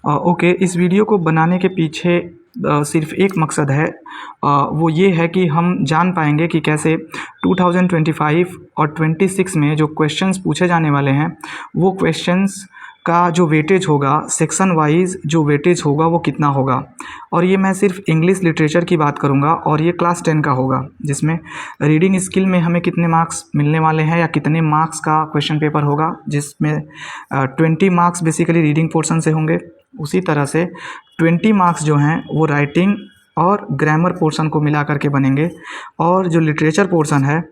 Okay, इस video को बनाने के पीछे सिर्फ एक मकसद है। वो ये है कि हम जान पाएंगे कि कैसे 2025 और 26 में जो क्वेश्चंस पूछे जाने वाले हैं वो क्वेश्चंस का जो वेटेज होगा, सेक्शन वाइज जो वेटेज होगा वो कितना होगा। और ये मैं सिर्फ इंग्लिश लिटरेचर की बात करूँगा और ये क्लास 10 का होगा, जिसमें रीडिंग स्किल में हमें कितने मार्क्स मिलने वाले हैं या कितने मार्क्स का क्वेश्चन पेपर होगा, जिसमें 20 मार्क्स बेसिकली रीडिंग पोर्शन से होंगे। उसी तरह से 20 मार्क्स जो हैं वो राइटिंग और ग्रामर पोर्शन को मिला करके बनेंगे, और जो लिटरेचर पोर्शन है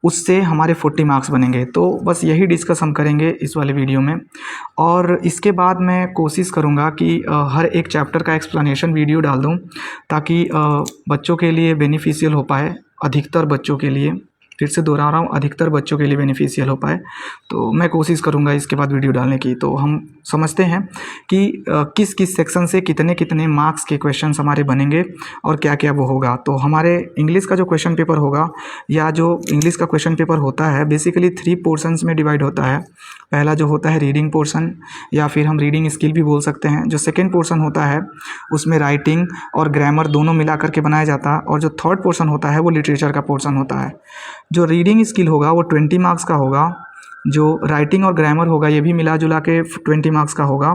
उससे हमारे 40 मार्क्स बनेंगे। तो बस यही डिस्कस हम करेंगे इस वाले वीडियो में। और इसके बाद मैं कोशिश करूँगा कि हर एक चैप्टर का एक्सप्लेनेशन वीडियो डाल दूँ, ताकि बच्चों के लिए बेनिफिशियल हो पाए, अधिकतर बच्चों के लिए। फिर से दोहरा रहा हूँ, अधिकतर बच्चों के लिए बेनिफिशियल हो पाए। तो मैं कोशिश करूँगा इसके बाद वीडियो डालने की। तो हम समझते हैं कि किस किस सेक्शन से कितने कितने मार्क्स के क्वेश्चंस हमारे बनेंगे और क्या क्या वो होगा। तो हमारे इंग्लिश का जो क्वेश्चन पेपर होगा, या जो इंग्लिश का क्वेश्चन पेपर होता है, बेसिकली 3 पोर्शंस में डिवाइड होता है। पहला जो होता है रीडिंग पोर्शन, या फिर हम रीडिंग स्किल भी बोल सकते हैं। जो सेकेंड पोर्शन होता है उसमें राइटिंग और ग्रामर दोनों मिला करके बनाया जाता है। और जो थर्ड पोर्शन होता है वो लिटरेचर का पोर्शन होता है। जो रीडिंग स्किल होगा वो 20 मार्क्स का होगा। जो राइटिंग और ग्रामर होगा ये भी मिला जुला के 20 मार्क्स का होगा।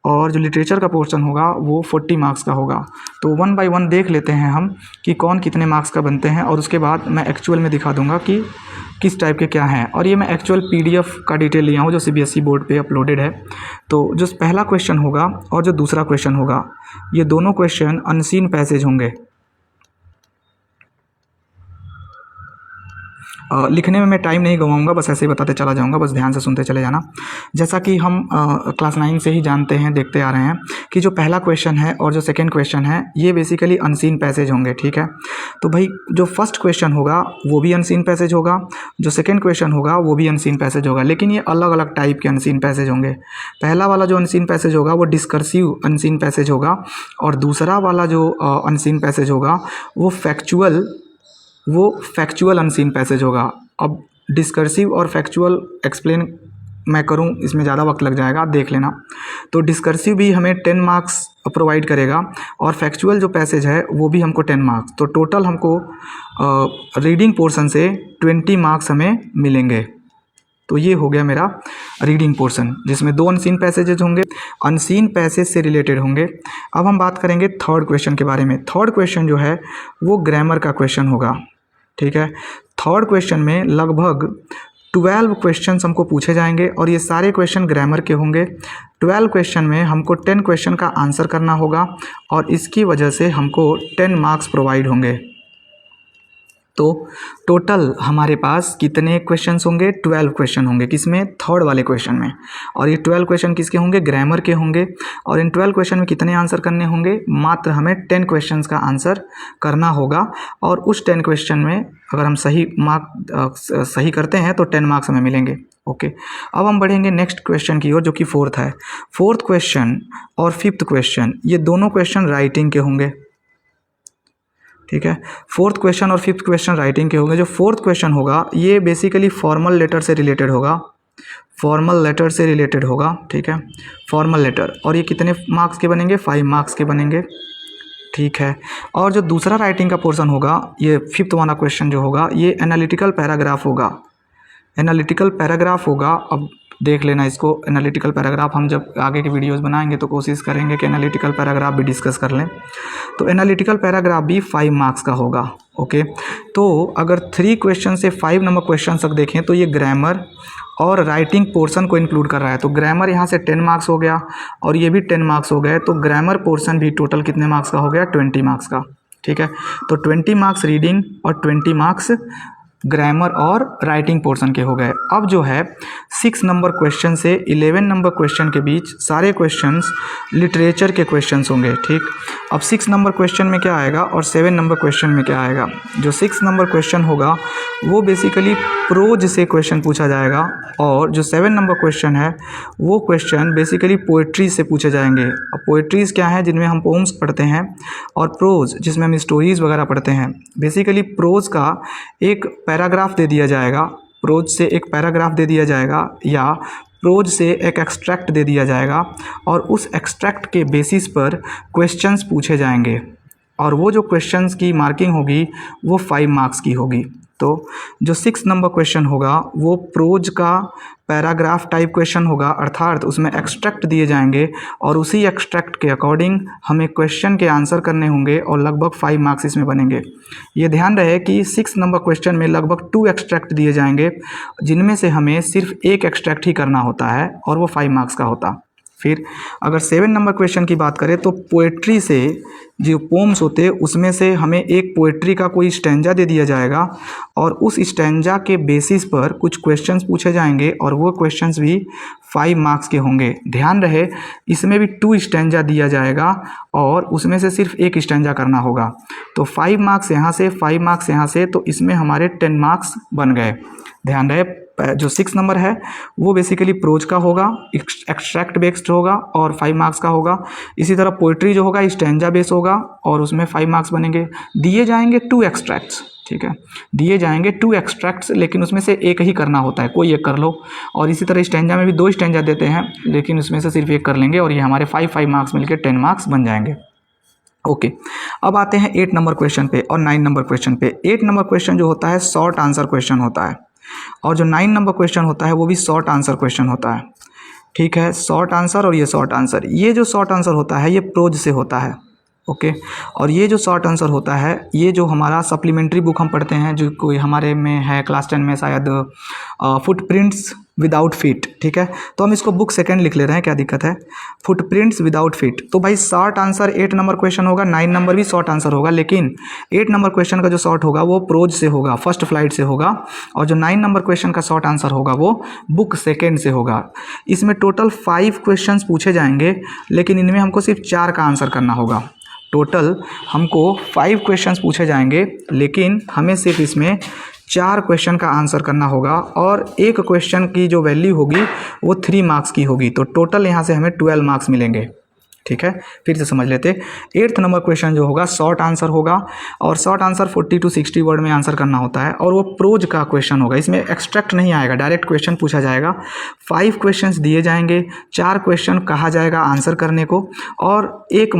और जो लिटरेचर का पोर्शन होगा वो 40 मार्क्स का होगा। तो 1 बाय 1 देख लेते हैं हम कि कौन कितने मार्क्स का बनते हैं, और उसके बाद मैं एक्चुअल में दिखा दूंगा कि किस टाइप के क्या हैं। और ये मैं एक्चुअल PDF का डिटेल लिया हूँ जो CBSE बोर्ड पे अपलोडेड है। तो जो पहला क्वेश्चन होगा और जो दूसरा क्वेश्चन होगा, ये दोनों क्वेश्चन अनसीन पैसेज होंगे। लिखने में मैं टाइम नहीं गंवाऊंगा, बस ऐसे ही बताते चला जाऊंगा, बस ध्यान से सुनते चले जाना। जैसा कि हम क्लास 9 से ही जानते हैं, देखते आ रहे हैं कि जो पहला क्वेश्चन है और जो सेकंड क्वेश्चन है ये बेसिकली अनसीन पैसेज होंगे। ठीक है, तो भाई जो फर्स्ट क्वेश्चन होगा वो भी अनसीन पैसेज होगा, जो सेकेंड क्वेश्चन होगा वो भी अनसीन पैसेज होगा, लेकिन ये अलग अलग टाइप के अनसीन पैसेज होंगे। पहला वाला जो अनसीन पैसेज होगा वो डिस्कर्सिव अनसीन पैसेज होगा, और दूसरा वाला जो अनसीन पैसेज होगा वो फैक्चुअल अनसीन पैसेज होगा। अब डिस्कर्सिव और फैक्चुअल एक्सप्लेन मैं करूं, इसमें ज़्यादा वक्त लग जाएगा, आप देख लेना। तो डिस्कर्सिव भी हमें 10 मार्क्स प्रोवाइड करेगा, और फैक्चुअल जो पैसेज है वो भी हमको 10 मार्क्स। तो टोटल हमको रीडिंग पोर्शन से 20 मार्क्स हमें मिलेंगे। तो ये हो गया मेरा रीडिंग पोर्शन, जिसमें 2 अनसीन पैसेजेज होंगे, अनसीन पैसेज से रिलेटेड होंगे। अब हम बात करेंगे थर्ड क्वेश्चन के बारे में। थर्ड क्वेश्चन जो है वो ग्रामर का क्वेश्चन होगा। ठीक है, थर्ड क्वेश्चन में लगभग 12 क्वेश्चंस हमको पूछे जाएंगे, और ये सारे क्वेश्चन ग्रामर के होंगे। 12 क्वेश्चन में हमको 10 क्वेश्चन का आंसर करना होगा, और इसकी वजह से हमको 10 मार्क्स प्रोवाइड होंगे। तो टोटल हमारे पास कितने क्वेश्चंस होंगे? 12 क्वेश्चन होंगे। किसमें? थर्ड वाले क्वेश्चन में। और ये 12 क्वेश्चन किसके होंगे? ग्रामर के होंगे। और इन 12 क्वेश्चन में कितने आंसर करने होंगे? मात्र हमें 10 क्वेश्चंस का आंसर करना होगा, और उस 10 क्वेश्चन में अगर हम सही करते हैं तो 10 मार्क्स हमें मिलेंगे। ओके, अब हम बढ़ेंगे नेक्स्ट क्वेश्चन की ओर, जो कि फोर्थ है। फोर्थ क्वेश्चन और फिफ्थ क्वेश्चन ये दोनों क्वेश्चन राइटिंग के होंगे। ठीक है, फोर्थ क्वेश्चन और फिफ्थ क्वेश्चन राइटिंग के होंगे। जो फोर्थ क्वेश्चन होगा ये बेसिकली फॉर्मल लेटर से रिलेटेड होगा। फॉर्मल लेटर से रिलेटेड होगा। ठीक है, फॉर्मल लेटर। और ये कितने मार्क्स के बनेंगे? 5 मार्क्स के बनेंगे। ठीक है, और जो दूसरा राइटिंग का पोर्शन होगा, ये फिफ्थ वाला क्वेश्चन जो होगा, ये एनालिटिकल पैराग्राफ होगा। एनालिटिकल पैराग्राफ होगा। अब देख लेना इसको, एनालिटिकल पैराग्राफ हम जब आगे के वीडियोस बनाएंगे तो कोशिश करेंगे कि एनालिटिकल पैराग्राफ भी डिस्कस कर लें। तो एनालिटिकल पैराग्राफ भी 5 मार्क्स का होगा। ओके, तो अगर 3 क्वेश्चन से 5 नंबर क्वेश्चन तक देखें तो ये ग्रामर और राइटिंग पोर्शन को इंक्लूड कर रहा है। तो ग्रामर यहाँ से 10 मार्क्स हो गया, और ये भी 10 मार्क्स हो गए। तो ग्रामर पोर्शन भी टोटल कितने मार्क्स का हो गया? 20 मार्क्स का। ठीक है, तो 20 मार्क्स रीडिंग और 20 मार्क्स ग्रामर और राइटिंग पोर्शन के हो गए। अब जो है 6 नंबर क्वेश्चन से 11 नंबर क्वेश्चन के बीच सारे क्वेश्चंस लिटरेचर के क्वेश्चंस होंगे। ठीक, अब 6 नंबर क्वेश्चन में क्या आएगा और 7 नंबर क्वेश्चन में क्या आएगा? जो 6 नंबर क्वेश्चन होगा वो बेसिकली प्रोज से क्वेश्चन पूछा जाएगा, और जो 7 नंबर क्वेश्चन है वो क्वेश्चन बेसिकली पोइट्री से पूछे जाएंगे। अब पोइट्रीज़ क्या है? जिनमें हम पोम्स पढ़ते हैं, और प्रोज जिसमें हम स्टोरीज़ वगैरह पढ़ते हैं। बेसिकली प्रोज का एक पैराग्राफ दे दिया जाएगा, प्रोज से एक पैराग्राफ दे दिया जाएगा, या प्रोज से एक एक्सट्रैक्ट दे दिया जाएगा और उस एक्सट्रैक्ट के बेसिस पर क्वेश्चंस पूछे जाएंगे और वो जो क्वेश्चंस की मार्किंग होगी वो 5 मार्क्स की होगी। तो जो 6 नंबर क्वेश्चन होगा वो प्रोज का पैराग्राफ टाइप क्वेश्चन होगा, अर्थात उसमें एक्सट्रैक्ट दिए जाएंगे और उसी एक्सट्रैक्ट के अकॉर्डिंग हमें क्वेश्चन के आंसर करने होंगे और लगभग 5 मार्क्स इसमें बनेंगे। ये ध्यान रहे कि 6 नंबर क्वेश्चन में लगभग 2 एक्सट्रैक्ट दिए जाएंगे, जिनमें से हमें सिर्फ एक एक्सट्रैक्ट ही करना होता है और वो 5 मार्क्स का होता। फिर अगर 7 नंबर क्वेश्चन की बात करें तो पोएट्री से जो पोम्स होते हैं उसमें से हमें एक पोएट्री का कोई स्टैंजा दे दिया जाएगा और उस स्टैंजा के बेसिस पर कुछ क्वेश्चंस पूछे जाएंगे और वो क्वेश्चंस भी 5 मार्क्स के होंगे। ध्यान रहे इसमें भी 2 स्टैंजा दिया जाएगा और उसमें से सिर्फ एक स्टैंजा करना होगा। तो 5 मार्क्स यहाँ से, 5 मार्क्स यहाँ से, तो इसमें हमारे 10 मार्क्स बन गए। ध्यान रहे जो 6 नंबर है वो बेसिकली प्रोज का होगा, एक्सट्रैक्ट बेस्ड होगा और 5 मार्क्स का होगा। इसी तरह पोइट्री जो होगा स्टैंजा बेस होगा और उसमें 5 मार्क्स बनेंगे। दिए जाएंगे 2 एक्सट्रैक्ट्स, ठीक है, दिए जाएंगे 2 एक्सट्रैक्ट्स, लेकिन उसमें से एक ही करना होता है, कोई एक कर लो। और इसी तरह स्टैंजा में भी 2 स्टैंजा देते हैं, लेकिन उसमें से सिर्फ एक कर लेंगे और ये हमारे 5 मार्क्स मिलकर 10 मार्क्स बन जाएंगे। ओके, अब आते हैं 8 नंबर क्वेश्चन पे और 9 नंबर क्वेश्चन पे। 8 नंबर क्वेश्चन जो होता है शॉर्ट आंसर क्वेश्चन होता है और जो 9 नंबर क्वेश्चन होता है वो भी शॉर्ट आंसर क्वेश्चन होता है। ठीक है, शॉर्ट आंसर और ये शॉर्ट आंसर, ये जो शॉर्ट आंसर होता है ये प्रोज से होता है। ओके, और ये जो शॉर्ट आंसर होता है ये जो हमारा सप्लीमेंट्री बुक हम पढ़ते हैं, जो कोई हमारे में है क्लास 10 में शायद, फुटप्रिंट्स विदाउट फीट। ठीक है, तो हम इसको बुक सेकंड लिख ले रहे हैं, क्या दिक्कत है, फुटप्रिंट्स विदाउट फीट। तो भाई शॉर्ट आंसर 8 नंबर क्वेश्चन होगा, 9 नंबर भी शॉर्ट आंसर होगा, लेकिन 8 नंबर क्वेश्चन का जो शॉर्ट होगा वो प्रोज से होगा, फर्स्ट फ्लाइट से होगा, और जो 9 नंबर क्वेश्चन का शॉर्ट आंसर होगा वो बुक सेकेंड से होगा। इसमें टोटल 5 क्वेश्चन पूछे जाएंगे, लेकिन इनमें हमको सिर्फ 4 का आंसर करना होगा। टोटल हमको 5 क्वेश्चंस पूछे जाएंगे, लेकिन हमें सिर्फ इसमें 4 क्वेश्चन का आंसर करना होगा और एक क्वेश्चन की जो वैल्यू होगी वो 3 मार्क्स की होगी। तो टोटल यहाँ से हमें 12 मार्क्स मिलेंगे। ठीक है, फिर से समझ लेते। 8th नंबर क्वेश्चन जो होगा शॉर्ट आंसर होगा और शॉर्ट आंसर 40 to 60 वर्ड में आंसर करना होता है और वो प्रोज का क्वेश्चन होगा। इसमें एक्सट्रैक्ट नहीं आएगा, डायरेक्ट क्वेश्चन पूछा जाएगा। 5 क्वेश्चंस दिए जाएंगे, 4 क्वेश्चन कहा जाएगा आंसर करने को और एक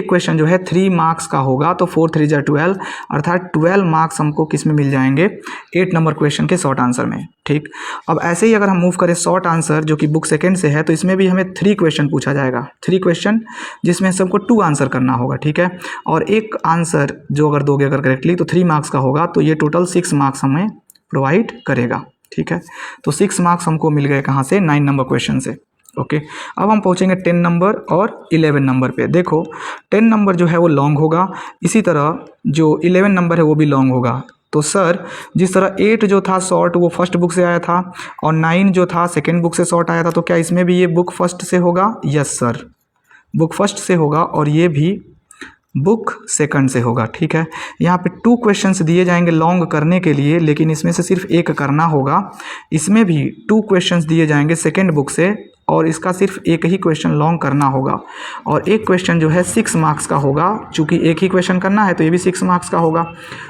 क्वेश्चन जो है 3 मार्क्स का होगा। तो 4 3 जा 12, अर्थात 12 मार्क्स हमको किस में मिल जाएंगे, 8 नंबर क्वेश्चन के शॉर्ट आंसर में। ठीक, अब ऐसे ही अगर हम मूव करें शॉर्ट आंसर जो कि बुक सेकंड से है, तो इसमें भी हमें 3 क्वेश्चन पूछा जाएगा, 3 क्वेश्चन जिसमें सबको 2 आंसर करना होगा। ठीक है, और एक आंसर जो अगर दोगे अगर करेक्टली तो 3 मार्क्स का होगा, तो ये टोटल 6 मार्क्स हमें प्रोवाइड करेगा। ठीक है, तो 6 मार्क्स हमको मिल गए कहाँ से, 9 नंबर क्वेश्चन से। ओके, अब हम पहुँचेंगे 10 नंबर और 11 नंबर पे। देखो 10 नंबर जो है वो लॉन्ग होगा, इसी तरह जो 11 नंबर है वो भी लॉन्ग होगा। तो सर जिस तरह 8 जो था शॉर्ट वो फर्स्ट बुक से आया था और 9 जो था सेकेंड बुक से शॉर्ट आया था, तो क्या इसमें भी ये बुक फर्स्ट से होगा? यस सर, बुक फर्स्ट से होगा और ये भी बुक सेकंड से होगा। ठीक है, यहाँ पे 2 क्वेश्चंस दिए जाएंगे लॉन्ग करने के लिए, लेकिन इसमें से सिर्फ एक करना होगा। इसमें भी 2 क्वेश्चंस दिए जाएंगे सेकंड बुक से और इसका सिर्फ एक ही क्वेश्चन लॉन्ग करना होगा और एक क्वेश्चन जो है 6 मार्क्स का होगा। चूँकि एक ही क्वेश्चन करना है तो ये भी 6 मार्क्स का होगा।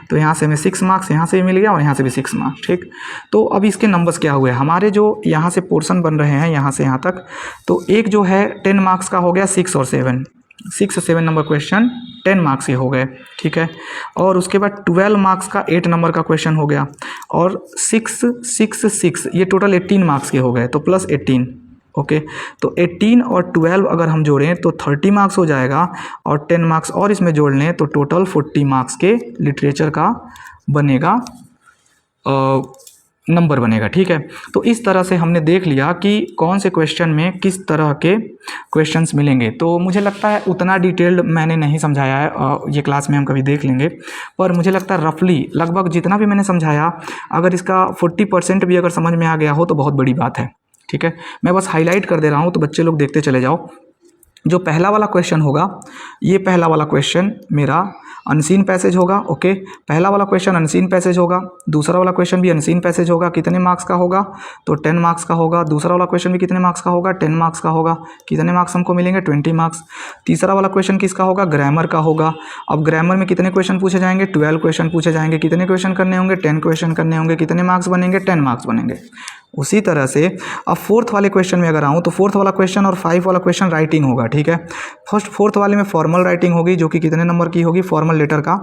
तो यहाँ से हमें 6 मार्क्स यहाँ से भी मिल गया और यहाँ से भी 6 मार्क्स। ठीक, तो अब इसके नंबर्स क्या हुए हमारे, जो यहाँ से पोर्शन बन रहे हैं यहाँ से यहाँ तक, तो एक जो है 10 मार्क्स का हो गया, 6 और 7, 6 और 7 नंबर क्वेश्चन 10 मार्क्स के हो गए। ठीक है, और उसके बाद 12 मार्क्स का 8 नंबर का क्वेश्चन हो गया और 6 6 6 ये टोटल 18 मार्क्स के हो गए, तो प्लस 18। ओके, तो 18 और 12 अगर हम जोड़ें तो 30 मार्क्स हो जाएगा और 10 मार्क्स और इसमें जोड़ लें तो टोटल 40 मार्क्स के लिटरेचर का बनेगा, नंबर बनेगा। ठीक है, तो इस तरह से हमने देख लिया कि कौन से क्वेश्चन में किस तरह के क्वेश्चंस मिलेंगे। तो मुझे लगता है उतना डिटेल्ड मैंने नहीं समझाया है, ये क्लास में हम कभी देख लेंगे, पर मुझे लगता है रफली लगभग जितना भी मैंने समझाया, अगर इसका 40% भी अगर समझ में आ गया हो तो बहुत बड़ी बात है। ठीक है, मैं बस हाईलाइट कर दे रहा हूँ तो बच्चे लोग देखते चले जाओ। जो पहला वाला क्वेश्चन होगा, ये पहला वाला क्वेश्चन मेरा अनसीन पैसेज होगा। ओके, पहला वाला क्वेश्चन अनसीन पैसेज होगा, दूसरा वाला क्वेश्चन भी अनसीन पैसेज होगा। कितने मार्क्स का होगा? तो 10 मार्क्स का होगा। दूसरा वाला क्वेश्चन भी कितने मार्क्स का होगा? 10 मार्क्स का होगा। कितने मार्क्स हमको मिलेंगे? 20 मार्क्स। तीसरा वाला क्वेश्चन किसका होगा? ग्रामर का होगा। अब ग्रामर में कितने क्वेश्चन पूछे जाएंगे? 12 क्वेश्चन पूछे जाएंगे। कितने क्वेश्चन करने होंगे? 10 क्वेश्चन करने होंगे। कितने मार्क्स बनेंगे? 10 मार्क्स बनेंगे। उसी तरह से अब फोर्थ वाले क्वेश्चन में अगर आऊँ तो फोर्थ वाला क्वेश्चन और 5 वाला क्वेश्चन राइटिंग होगा, ठीक है। फोर्थ वाले में फॉर्मल राइटिंग होगी जो कि कितने नंबर की होगी, फॉर्मल लेटर का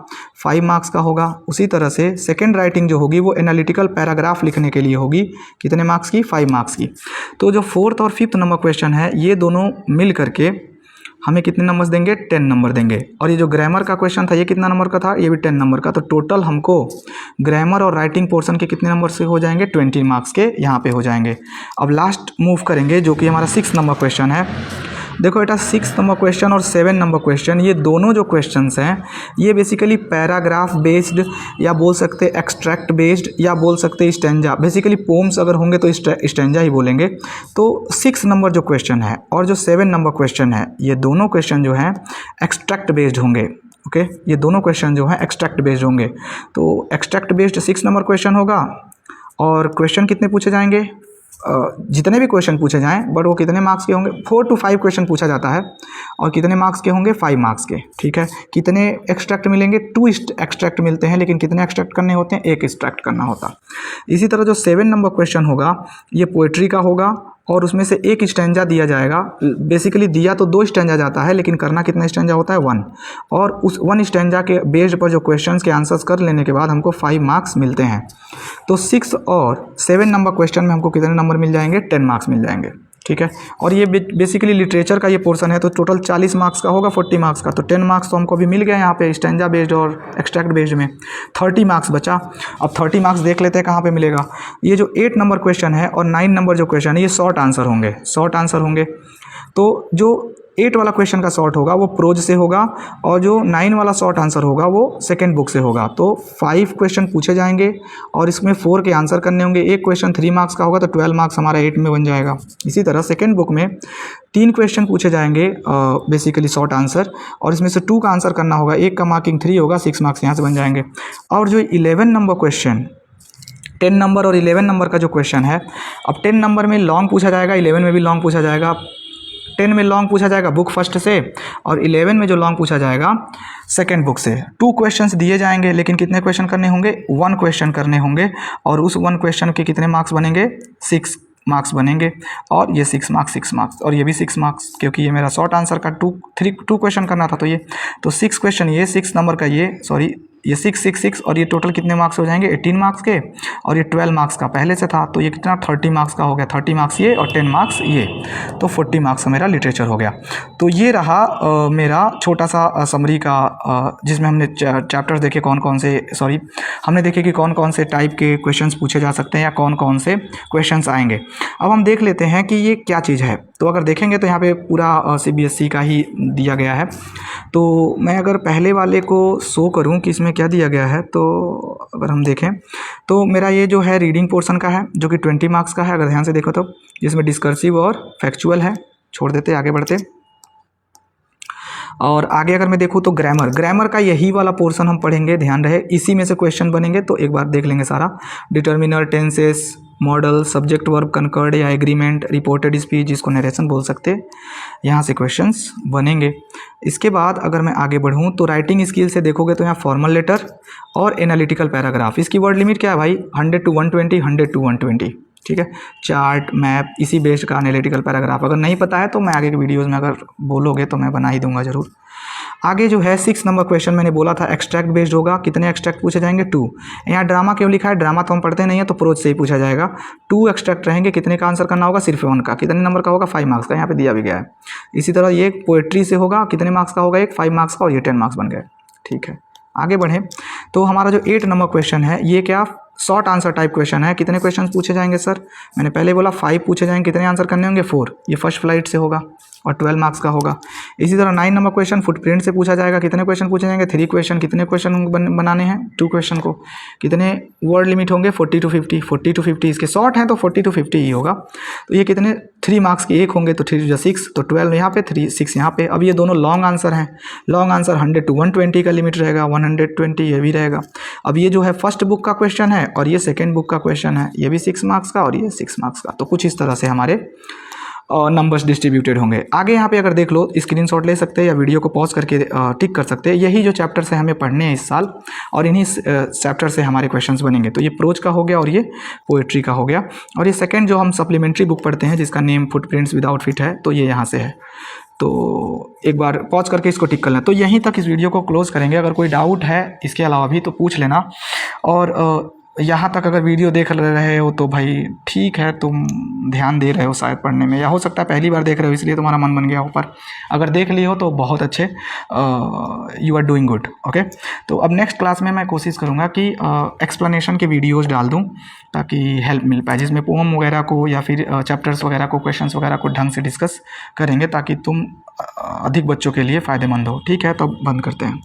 5 मार्क्स का होगा। उसी तरह से सेकेंड राइटिंग जो होगी वो एनालिटिकल पैराग्राफ लिखने के लिए होगी, कितने मार्क्स की, 5 मार्क्स की। तो जो फोर्थ और फिफ्थ नंबर क्वेश्चन है ये दोनों मिल करके हमें कितने नंबर्स देंगे, 10 नंबर देंगे। और ये जो ग्रामर का क्वेश्चन था ये कितना नंबर का था, ये भी 10 नंबर का। तो टोटल हमको ग्रामर और राइटिंग पोर्शन के कितने नंबर से हो जाएंगे, 20 मार्क्स के यहाँ पे हो जाएंगे। अब लास्ट मूव करेंगे जो कि हमारा 6 नंबर क्वेश्चन है। देखो बेटा 6 नंबर क्वेश्चन और 7 नंबर क्वेश्चन, ये दोनों जो क्वेश्चंस हैं ये बेसिकली पैराग्राफ बेस्ड या बोल सकते एक्सट्रैक्ट बेस्ड या बोल सकते स्टैंजा, बेसिकली पोम्स अगर होंगे तो स्टैंजा ही बोलेंगे। तो 6 नंबर जो क्वेश्चन है और जो 7 नंबर क्वेश्चन है ये दोनों क्वेश्चन जो हैं एक्सट्रैक्ट बेस्ड होंगे। ओके, ये दोनों क्वेश्चन जो हैं एक्सट्रैक्ट बेस्ड होंगे। तो एक्सट्रैक्ट बेस्ड 6 नंबर क्वेश्चन होगा और क्वेश्चन कितने पूछे जाएंगे, जितने भी क्वेश्चन पूछे जाएं बट वो कितने मार्क्स के होंगे, 4 to 5 क्वेश्चन पूछा जाता है और कितने मार्क्स के होंगे, 5 मार्क्स के, ठीक है। कितने एक्सट्रैक्ट मिलेंगे, 2 एक्सट्रैक्ट मिलते हैं, लेकिन कितने एक्सट्रैक्ट करने होते हैं, 1 एक्सट्रैक्ट करना होता। इसी तरह जो 7 नंबर क्वेश्चन होगा ये पोएट्री का होगा और उसमें से 1 स्टैंजा दिया जाएगा। बेसिकली दिया तो 2 स्टैंजा जाता है लेकिन करना कितना स्टैंजा होता है, 1। और उस 1 स्टैंजा के बेस्ड पर जो क्वेश्चंस के आंसर्स कर लेने के बाद हमको 5 मार्क्स मिलते हैं। तो 6 और 7 नंबर क्वेश्चन में हमको कितने नंबर मिल जाएंगे, 10 मार्क्स मिल जाएंगे, ठीक है। और ये बेसिकली लिटरेचर का ये पोर्शन है तो टोटल 40 मार्क्स का होगा, 40 मार्क्स का। तो 10 मार्क्स तो हमको अभी मिल गया यहाँ पे स्टैंजा बेस्ड और एक्सट्रैक्ट बेस्ड में। 30 मार्क्स बचा। अब 30 मार्क्स देख लेते हैं कहाँ पे मिलेगा। ये जो 8 नंबर क्वेश्चन है और 9 नंबर जो क्वेश्चन है ये शॉर्ट आंसर होंगे, शॉर्ट आंसर होंगे। तो जो 8 वाला क्वेश्चन का शॉर्ट होगा वो प्रोज से होगा और जो 9 वाला शॉर्ट आंसर होगा वो सेकंड बुक से होगा। तो 5 क्वेश्चन पूछे जाएंगे और इसमें 4 के आंसर करने होंगे। एक क्वेश्चन 3 मार्क्स का होगा तो 12 मार्क्स हमारा 8 में बन जाएगा। इसी तरह सेकंड बुक में 3 क्वेश्चन पूछे जाएंगे बेसिकली शॉर्ट आंसर और इसमें से 2 का आंसर करना होगा, एक का मार्किंग 3 होगा, 6 मार्क्स यहाँ से बन जाएंगे। और जो 11 नंबर क्वेश्चन, 10 नंबर और 11 नंबर का जो क्वेश्चन है, अब 10 नंबर में लॉन्ग पूछा जाएगा, 11 में भी लॉन्ग पूछा जाएगा। 10 में लॉन्ग पूछा जाएगा बुक फर्स्ट से और 11 में जो लॉन्ग पूछा जाएगा सेकंड बुक से। 2 क्वेश्चंस दिए जाएंगे लेकिन कितने क्वेश्चन करने होंगे, 1 क्वेश्चन करने होंगे और उस 1 क्वेश्चन के कितने मार्क्स बनेंगे, 6 मार्क्स बनेंगे। और ये 6 मार्क्स और ये भी 6 मार्क्स, क्योंकि ये मेरा शॉर्ट आंसर का 2 क्वेश्चन करना था। तो ये तो 6 क्वेश्चन, ये 6 नंबर का ये 6 और ये टोटल कितने मार्क्स हो जाएंगे, 18 मार्क्स के। और ये 12 मार्क्स का पहले से था तो ये कितना 30 मार्क्स का हो गया, 30 मार्क्स ये और 10 मार्क्स ये, तो 40 मार्क्स का मेरा लिटरेचर हो गया। तो ये रहा मेरा छोटा सा समरी का, जिसमें हमने चैप्टर्स देखे हमने देखे कि कौन कौन से टाइप के क्वेश्चंस पूछे जा सकते हैं या कौन कौन से क्वेश्चंस आएंगे। अब हम देख लेते हैं कि ये क्या चीज़ है। तो अगर देखेंगे तो यहाँ पे पूरा CBSE का ही दिया गया है। तो मैं अगर पहले वाले को शो करूँ कि इसमें क्या दिया गया है, तो अगर हम देखें तो मेरा ये जो है रीडिंग पोर्शन का है जो कि 20 मार्क्स का है, अगर ध्यान से देखो तो, जिसमें डिस्कर्सिव और फैक्चुअल है। छोड़ देते, आगे बढ़ते। और आगे अगर मैं देखूँ तो ग्रामर का यही वाला पोर्शन हम पढ़ेंगे, ध्यान रहे इसी में से क्वेश्चन बनेंगे। तो एक बार देख लेंगे सारा, determiner, tenses, model, subject verb, conquered या एग्रीमेंट, रिपोर्टेड स्पीच जिसको नरेशन बोल सकते, यहाँ से क्वेश्चंस बनेंगे। इसके बाद अगर मैं आगे बढ़ूँ तो राइटिंग स्किल से देखोगे तो यहाँ फॉर्मल लेटर और एनालिटिकल पैराग्राफ। इसकी वर्ड लिमिट क्या है भाई, 100 to 120, 100 to 120, ठीक है। चार्ट, मैप, इसी बेस्ड का एनालिटिकल पैराग्राफ। अगर नहीं पता है तो मैं आगे के वीडियोज़ में अगर बोलोगे तो मैं बना ही दूंगा ज़रूर। आगे जो है 6 नंबर क्वेश्चन मैंने बोला था एक्सट्रैक्ट बेस्ड होगा। कितने एक्सट्रैक्ट पूछे जाएंगे, 2। यहाँ ड्रामा क्यों लिखा है, ड्रामा तो हम पढ़ते नहीं है तो प्रोज से ही पूछा जाएगा। 2 एक्सट्रैक्ट रहेंगे, कितने का आंसर करना होगा, सिर्फ 1 का। कितने नंबर का होगा, 5 मार्क्स का, यहाँ पे दिया भी गया है। इसी तरह ये पोएट्री से होगा, कितने मार्क्स का होगा, 5 मार्क्स का, और ये 10 मार्क्स बन गए, ठीक है। आगे बढ़ें तो हमारा जो 8 नंबर क्वेश्चन है ये क्या शॉर्ट आंसर टाइप क्वेश्चन है। कितने क्वेश्चन पूछे जाएंगे सर, मैंने पहले बोला 5 पूछे जाएंगे, कितने आंसर करने होंगे, 4। ये फर्स्ट फ्लाइट से होगा और 12 मार्क्स का होगा। इसी तरह 9 नंबर क्वेश्चन फुटप्रिंट से पूछा जाएगा। कितने क्वेश्चन पूछे जाएंगे, 3 क्वेश्चन। कितने क्वेश्चन बनाने हैं, 2 क्वेश्चन को। कितने वर्ड लिमिट होंगे, 40 to 50, 40 to 50। इसके शॉर्ट हैं तो 40 to 50 ही होगा। तो ये कितने 3 मार्क्स के 1 होंगे तो 3 to 6, तो 12 यहाँ पे, 3 6 यहाँ पे। अब ये दोनों लॉन्ग आंसर हैं। लॉन्ग आंसर 100 to 120 का लिमिट रहेगा, 120 ये भी रहेगा। अब ये जो है फर्स्ट बुक का क्वेश्चन है और ये सेकेंड बुक का क्वेश्चन है, ये भी 6 मार्क्स का और ये 6 मार्क्स का। तो कुछ इस तरह से हमारे नंबर्स डिस्ट्रीब्यूटेड होंगे। आगे यहाँ पे अगर देख लो, स्क्रीनशॉट ले सकते हैं या वीडियो को पॉज करके टिक कर सकते हैं। यही जो चैप्टर्स हैं हमें पढ़ने हैं इस साल, और इन्हीं चैप्टर से हमारे क्वेश्चंस बनेंगे। तो ये प्रोज का हो गया और ये पोएट्री का हो गया। और ये सेकंड जो हम सप्लीमेंट्री बुक पढ़ते हैं जिसका नेम फुटप्रिंट्स विदाउट फीट है, तो ये यहाँ से है। तो एक बार पॉज करके इसको टिक कर लें। तो यहीं तक इस वीडियो को क्लोज़ करेंगे। अगर कोई डाउट है इसके अलावा भी तो पूछ लेना। और यहाँ तक अगर वीडियो देख रहे हो तो भाई ठीक है, तुम ध्यान दे रहे हो शायद पढ़ने में, या हो सकता है पहली बार देख रहे हो इसलिए तुम्हारा मन बन गया हो। पर अगर देख लिए हो तो बहुत अच्छे, you are doing good. Okay, तो अब नेक्स्ट क्लास में मैं कोशिश करूँगा कि एक्सप्लेनेशन के वीडियोज़ डाल दूँ ताकि हेल्प मिल पाए, जिसमें पोम वगैरह को या फिर चैप्टर्स वगैरह को, क्वेश्चंस वगैरह को ढंग से डिस्कस करेंगे ताकि तुम अधिक बच्चों के लिए फ़ायदेमंद हो। ठीक है, तो बंद करते हैं।